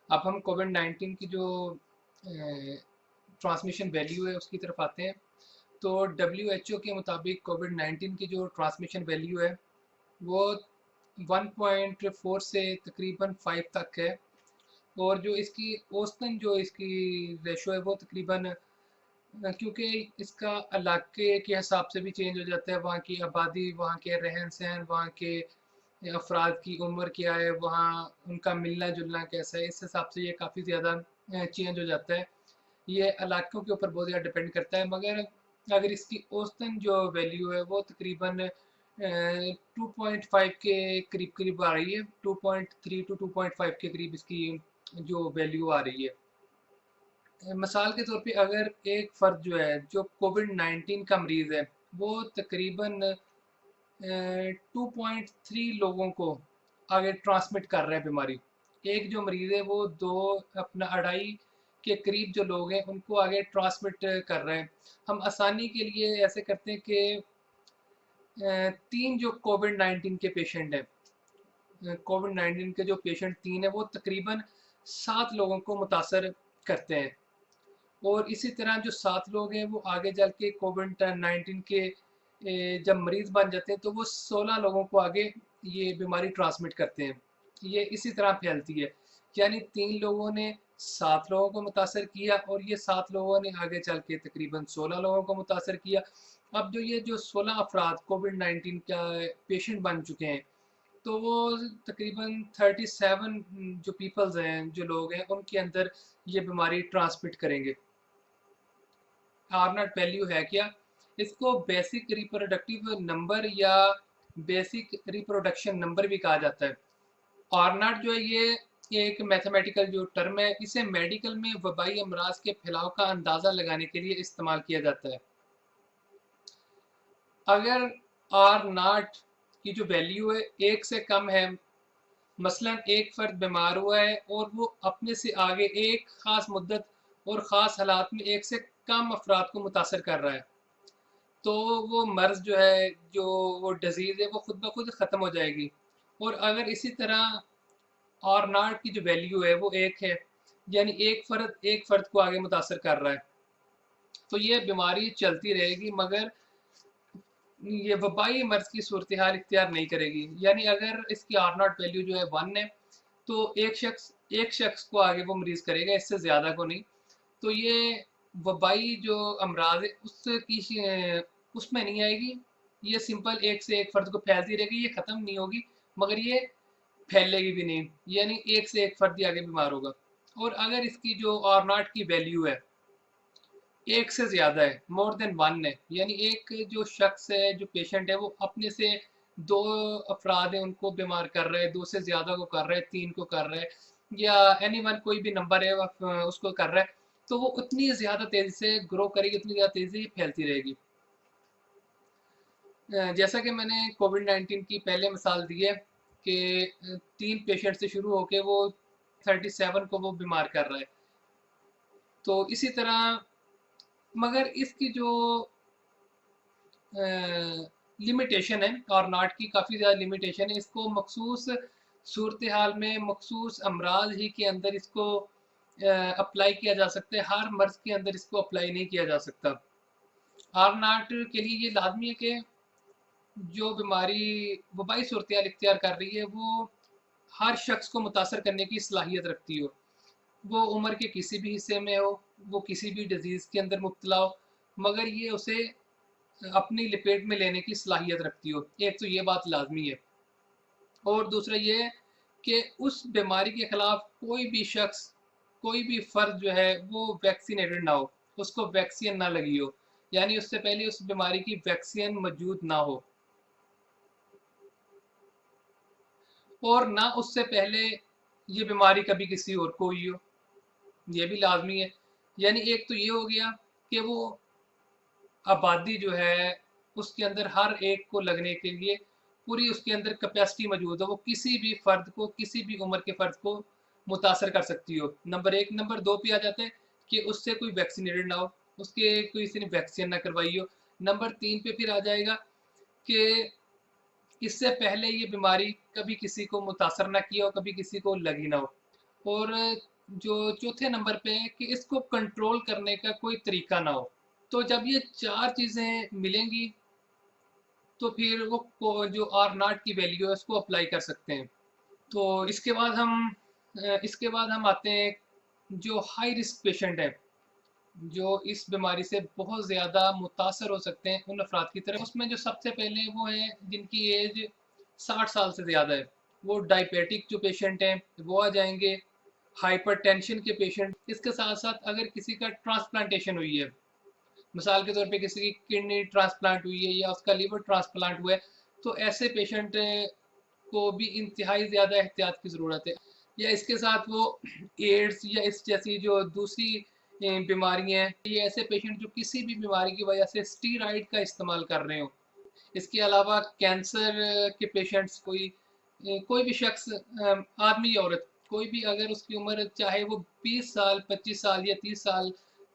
अब हम कोविड-19 की जो ट्रांसमिशन वैल्यू है उसकी तरफ आते हैं। तो डब्ल्यूएचओ के मुताबिक कोविड-19 की जो ट्रांसमिशन वैल्यू है वो 1.4 से तकरीबन 5 तक है। और जो इसकी औसतन जो इसकी रेशो है वो तकरीबन, क्योंकि इसका इलाके के हिसाब से भी चेंज हो जाता है, वहाँ की आबादी, वहाँ के रहन सहन, वहाँ के अफराद की उम्र क्या है, वहाँ उनका मिलना जुलना कैसा है, इस हिसाब से ये काफ़ी ज़्यादा चेंज हो जाता है। ये इलाकों के ऊपर बहुत ज़्यादा डिपेंड करता है, मगर अगर इसकी औसतन जो वैल्यू है वो तकरीबन 2.5 के करीब करीब आ रही है। 2.3 टू 2.5 के करीब इसकी जो वैल्यू आ रही है। मिसाल के तौर पे अगर एक फ़र्द जो है जो कोविड-19 का मरीज़ है वो तकरीबन 2.3 लोगों को आगे ट्रांसमिट कर रहा है बीमारी। एक जो मरीज़ है वो दो अपना अढ़ाई के करीब जो लोग हैं उनको आगे ट्रांसमिट कर रहे हैं। हम आसानी के लिए ऐसे करते हैं कि तीन जो कोविड-19 के पेशेंट हैं, कोविड-19 के जो पेशेंट तीन है वो तकरीबन 7 लोगों को मुतासर करते हैं। और इसी तरह जो 7 लोग हैं वो आगे चल के कोविड-19 के जब मरीज़ बन जाते हैं तो वो 16 लोगों को आगे ये बीमारी ट्रांसमिट करते हैं। ये इसी तरह फैलती है, यानी 3 लोगों ने 7 लोगों को मुतासर किया और ये 7 लोगों ने आगे चल के तकरीबन 16 लोगों को मुतासर किया। अब जो 16 अफराद कोविड-19 का पेशेंट बन चुके हैं, तो वो तकरीबन 37 जो पीपल्स हैं, जो लोग हैं, उनके अंदर ये बीमारी ट्रांसमिट करेंगे। आर नॉट वैल्यू है क्या? इसको बेसिक रिप्रोडक्टिव नंबर या बेसिक रिप्रोडक्शन नंबर भी कहा जाता है। आर नॉट जो है ये एक मैथमेटिकल जो टर्म है, इसे मेडिकल में वबाई अमराज के फैलाव का अंदाज़ा लगाने के लिए इस्तेमाल किया जाता है। अगर आर नॉट की जो वैल्यू है एक से कम है, मसलन एक फ़र्द बीमार हुआ है और वो अपने से आगे एक ख़ास मुद्दत और ख़ास हालात में एक से कम अफराद को मुतासर कर रहा है, तो वो मर्ज़ जो है, जो वो डिज़ीज़ है, वो खुद ब खुद ख़त्म हो जाएगी। और अगर इसी तरह आर नॉट की जो वैल्यू है वो एक है, यानी एक फ़र्द को आगे मुतासर कर रहा है, तो ये बीमारी चलती रहेगी, मगर ये वबाई मर्ज़ की सूरत हाल इख्तियार नहीं करेगी। यानी अगर इसकी आर नॉट वैल्यू जो है 1 है, तो एक शख्स को आगे वो मरीज़ करेगा, इससे ज़्यादा को नहीं। तो ये वबाई जो अमराज है उसमें नहीं आएगी। ये सिंपल एक से एक फ़र्द को फैलती रहेगी, ये ख़त्म नहीं होगी, मगर ये फैलेगी भी नहीं, यानी एक से एक फ़र्द ही आगे बीमार होगा। और अगर इसकी जो आर नॉट की वैल्यू है एक से ज़्यादा है, मोर देन वन है, यानी एक जो शख्स है, जो पेशेंट है, वो अपने से दो अफराद हैं उनको बीमार कर रहा है, दो से ज़्यादा को कर रहा है, तीन को कर रहा है, या एनी वन कोई भी नंबर है उसको कर रहा है, तो वो उतनी ज़्यादा तेज़ी से ग्रो करेगी, उतनी ज़्यादा तेज़ी से फैलती रहेगी। जैसा कि मैंने कोविड-19 की पहले मिसाल दी है कि 3 पेशेंट से शुरू होके वो 37 को वो बीमार कर रहा है। तो इसी तरह, मगर इसकी जो लिमिटेशन है, और नाट की काफ़ी ज़्यादा लिमिटेशन है, इसको मखसूस सूरत हाल में मखसूस अमराज ही के अंदर इसको अप्लाई किया जा सकता है, हर मर्ज़ के अंदर इसको अप्लाई नहीं किया जा सकता। आर नाट के लिए ये लाजमी है कि जो बीमारी वबाई सूरत हाल इख्तियार कर रही है वो हर शख्स को मुतासर करने की सलाहियत रखती हो, वो उम्र के किसी भी हिस्से में हो, वो किसी भी डिज़ीज़ के अंदर मुब्तला हो, मगर ये उसे अपनी लपेट में लेने की सलाहियत रखती हो। एक तो ये बात लाजमी है, और दूसरा ये है कि उस बीमारी के खिलाफ कोई भी शख्स, कोई भी फ़र्द जो है वो वैक्सीनेटेड ना हो, उसको वैक्सीन ना लगी हो, यानी उससे पहले उस बीमारी की वैक्सीन मौजूद ना हो, और ना उससे पहले ये बीमारी कभी किसी और को हुई हो, ये भी लाजमी है। यानी एक तो ये हो गया कि वो आबादी जो है उसके अंदर हर एक को लगने के लिए पूरी उसके अंदर कैपेसिटी मौजूद हो, वो किसी भी फ़र्द को, किसी भी उम्र के फ़र्द को मुतासर कर सकती हो। नंबर एक। नंबर दो पे आ जाते हैं कि उससे कोई वैक्सीनेटेड ना हो, उसके कोई किसी ने वैक्सीन ना करवाई हो। नंबर तीन पे फिर आ जाएगा कि इससे पहले ये बीमारी कभी किसी को मुतासर ना किया हो, कभी किसी को लगी ना हो। और जो चौथे नंबर पे है कि इसको कंट्रोल करने का कोई तरीका ना हो। तो जब ये चार चीज़ें मिलेंगी तो फिर वो जो आर नॉट की वैल्यू है उसको अप्लाई कर सकते हैं। तो इसके बाद हम आते हैं जो हाई रिस्क पेशेंट है, जो इस बीमारी से बहुत ज़्यादा मुतासर हो सकते हैं उन अफराद की तरफ। उसमें जो सबसे पहले वो है जिनकी एज 60 साल से ज़्यादा है, वो डायबिटिक जो पेशेंट हैं वो आ जाएंगे, हाइपरटेंशन के पेशेंट, इसके साथ साथ अगर किसी का ट्रांसप्लांटेशन हुई है, मिसाल के तौर पे किसी की किडनी ट्रांसप्लांट हुई है या उसका लीवर ट्रांसप्लांट हुआ है, तो ऐसे पेशेंट को भी इंतहाई ज़्यादा एहतियात की ज़रूरत है। या इसके साथ वो एड्स या इस जैसी जो दूसरी बीमारियां हैं, ये ऐसे पेशेंट जो किसी भी बीमारी की वजह से स्टीरॉइड का इस्तेमाल कर रहे हो। इसके अलावा कैंसर के पेशेंट्स, कोई भी शख्स, आदमी या औरत, कोई भी अगर उसकी उम्र चाहे वो 20 साल 25 साल या 30 साल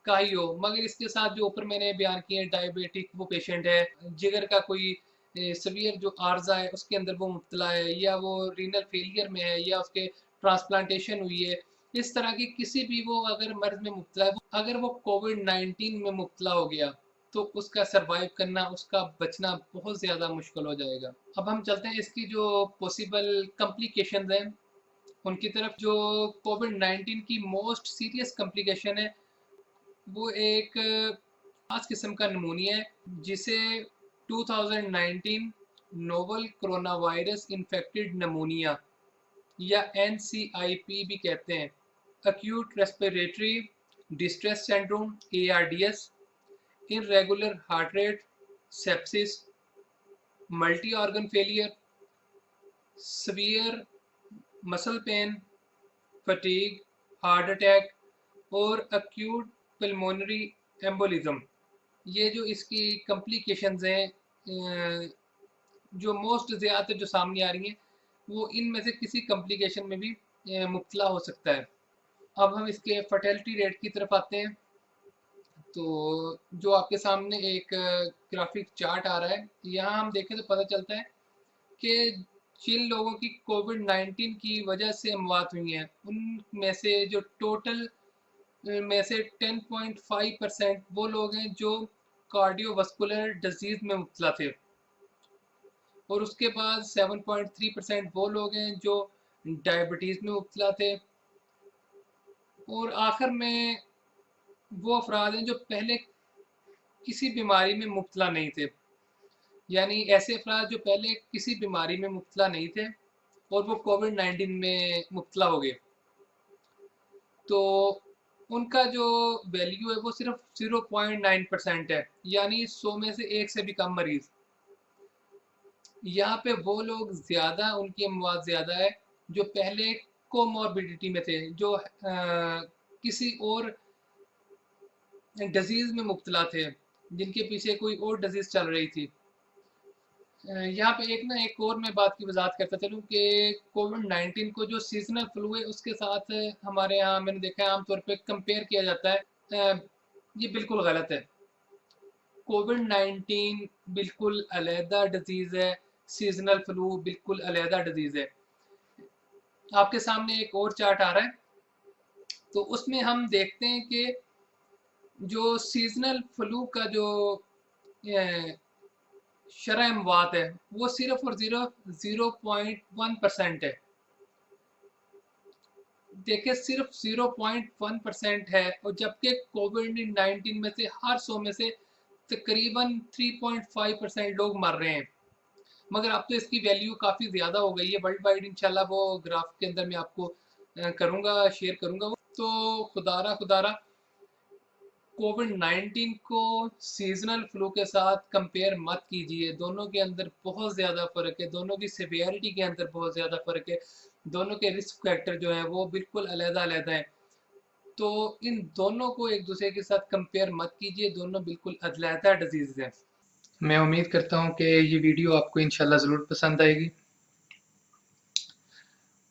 का ही हो, मगर इसके साथ जो ऊपर मैंने बयान किए, डायबिटिक वो पेशेंट है, जिगर का कोई सवियर जो आर्जा है उसके अंदर वो मुब्तला है, या वो रीनल फेलियर में है, या उसके ट्रांसप्लांटेशन हुई है, इस तरह की किसी भी वो अगर मर्ज में मुब्तला है, अगर वो कोविड-19 में मुब्तला हो गया तो उसका सरवाइव करना, उसका बचना बहुत ज़्यादा मुश्किल हो जाएगा। अब हम चलते हैं इसकी जो पॉसिबल कॉम्प्लिकेशंस हैं उनकी तरफ। जो कोविड-19 की मोस्ट सीरियस कॉम्प्लिकेशन है वो एक खास किस्म का नमूनिया है जिसे 2019 नोवल कोरोना वायरस इन्फेक्टेड नमूनिया या NCIP भी कहते हैं, acute respiratory distress syndrome ARDS, irregular heart rate, sepsis, multi organ failure, severe muscle pain, fatigue, heart attack और acute pulmonary embolism। ये जो इसकी कॉम्प्लिकेशंस हैं जो मोस्ट ज़्यादातर जो सामने आ रही हैं, वो इनमें से किसी कॉम्प्लिकेशन में भी मुब्तला हो सकता है। अब हम इसके फर्टिलिटी रेट की तरफ आते हैं। तो जो आपके सामने एक ग्राफिक चार्ट आ रहा है, यहाँ हम देखें तो पता चलता है कि जिन लोगों की कोविड-19 की वजह से मौत हुई हैं, उनमें से जो टोटल में से 10.5% वो लोग हैं जो कार्डियोवास्कुलर डिजीज़ में मुब्तला थे, और उसके बाद 7.3% वो लोग हैं जो डायबिटीज़ में मुब्तला थे, और आखिर में वो अफराद हैं जो पहले किसी बीमारी में मुब्तला नहीं थे। यानी ऐसे अफराद जो पहले किसी बीमारी में मुब्तला नहीं थे और वो कोविड-19 में मुब्तला हो गए, तो उनका जो वैल्यू है वो सिर्फ 0.9% है, यानी 100 में से एक से भी कम मरीज। यहाँ पे वो लोग ज़्यादा, उनकी अमवात ज़्यादा है जो पहले कोमॉर्बिडिटी में थे, जो किसी और डिजीज़ में मुब्तला थे, जिनके पीछे कोई और डिजीज़ चल रही थी। यहाँ पे एक और मैं बात की वजाहत करता चलूँ कि कोविड-19 को जो सीजनल फ्लू है उसके साथ हमारे यहाँ मैंने देखा है आमतौर पे कंपेयर किया जाता है। ये बिल्कुल गलत है। कोविड-19 बिल्कुल अलहदा डिजीज़ है, सीजनल फ्लू बिल्कुल अलहदा डिजीज़ है। आपके सामने एक और चार्ट आ रहा है, तो उसमें हम देखते हैं कि जो सीजनल फ्लू का जो शरह अमवात है वो सिर्फ और 0.1% है। देखिए सिर्फ 0.1% है, और जबकि कोविड-19 में से हर 100 में से तकरीबन 3.5% लोग मर रहे हैं। मगर अब तो इसकी वैल्यू काफ़ी ज़्यादा हो गई है वर्ल्ड वाइड। इंशाल्लाह वो ग्राफ के अंदर मैं आपको करूँगा, शेयर करूँगा। तो खुदारा कोविड-19 को सीजनल फ्लू के साथ कंपेयर मत कीजिए। दोनों के अंदर बहुत ज़्यादा फ़र्क है, दोनों की सिवियरिटी के अंदर बहुत ज़्यादा फ़र्क है, दोनों के रिस्क फैक्टर जो हैं वो बिल्कुल अलग-अलग हैं। तो इन दोनों को एक दूसरे के साथ कंपेयर मत कीजिए, दोनों बिल्कुल अलग डिजीज़ हैं। मैं उम्मीद करता हूँ कि ये वीडियो आपको इंशाल्लाह ज़रूर पसंद आएगी,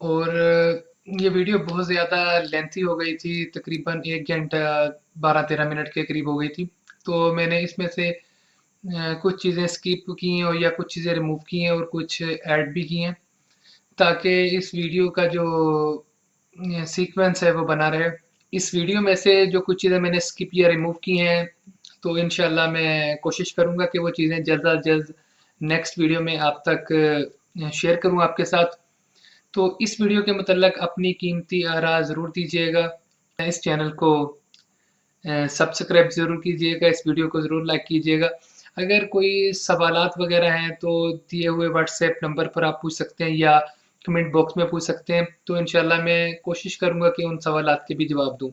और ये वीडियो बहुत ज़्यादा लेंथी हो गई थी, तकरीबन 1 घंटा 12-13 मिनट के करीब हो गई थी। तो मैंने इसमें से कुछ चीज़ें स्किप की हैं, और या कुछ चीज़ें रिमूव की हैं और कुछ ऐड भी की हैं, ताकि इस वीडियो का जो सीक्वेंस है वो बना रहे। इस वीडियो में से जो कुछ चीज़ें मैंने स्किप या रिमूव की हैं, तो इंशाल्लाह मैं कोशिश करूँगा कि वो चीज़ें जल्द अज जल्द नेक्स्ट वीडियो में आप तक शेयर करूँ आपके साथ। तो इस वीडियो के मतलब अपनी कीमती आरा ज़रूर दीजिएगा। इस चैनल को सब्सक्राइब ज़रूर कीजिएगा, इस वीडियो को ज़रूर लाइक कीजिएगा। अगर कोई सवालात वगैरह हैं तो दिए हुए व्हाट्सएप नंबर पर आप पूछ सकते हैं या कमेंट बॉक्स में पूछ सकते हैं, तो इंशाल्लाह मैं कोशिश करूँगा कि उन सवालात के भी जवाब दूँ।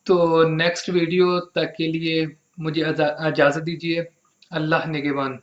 तो नेक्स्ट वीडियो तक के लिए मुझे इजाज़त दीजिए। अल्लाह निगहबान।